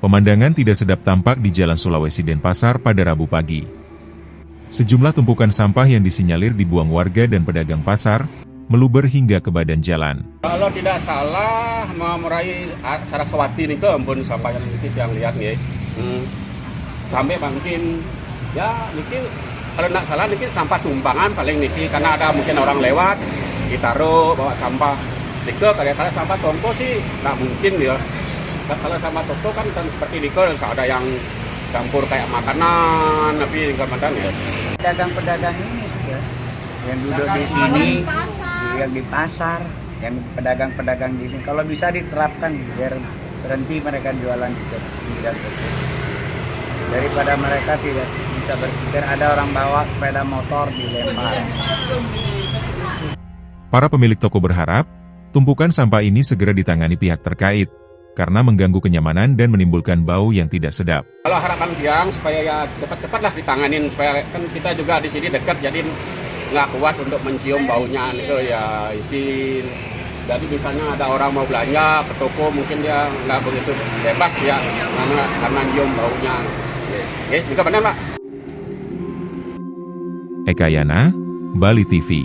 Pemandangan tidak sedap tampak di Jalan Sulawesi Denpasar pada Rabu pagi. Sejumlah tumpukan sampah yang disinyalir dibuang warga dan pedagang pasar, meluber hingga ke badan jalan. Kalau tidak salah, mau meraih Saraswati nih ke ampun sampah yang dikit yang lihat nih. Sampai mungkin, ya mungkin kalau tidak salah mungkin sampah tumpangan paling niki karena ada mungkin orang lewat, ditaruh bawa sampah. Nike kadang-kadang sampah tongko sih tidak mungkin ya. Kalau sama toko kan seperti Nike ada yang campur kayak makanan, tapi kadang-kadang ya. Pedagang-pedagang ini sudah yang duduk di sini, yang di pasar, yang pedagang-pedagang di sini. Kalau bisa diterapkan biar berhenti mereka jualan di toko. Daripada mereka tidak bisa berpikir ada orang bawa sepeda motor dilempar. Para pemilik toko berharap tumpukan sampah ini segera ditangani pihak terkait karena mengganggu kenyamanan dan menimbulkan bau yang tidak sedap. Kalau harapan tiang supaya ya cepat-cepatlah ditanganin supaya kan kita juga di sini dekat jadi nggak kuat untuk mencium baunya itu ya isin. Jadi misalnya ada orang mau belanja ke toko mungkin dia nggak begitu bebas ya karena nyium baunya. Juga benar Pak. Eka Yana, Bali TV.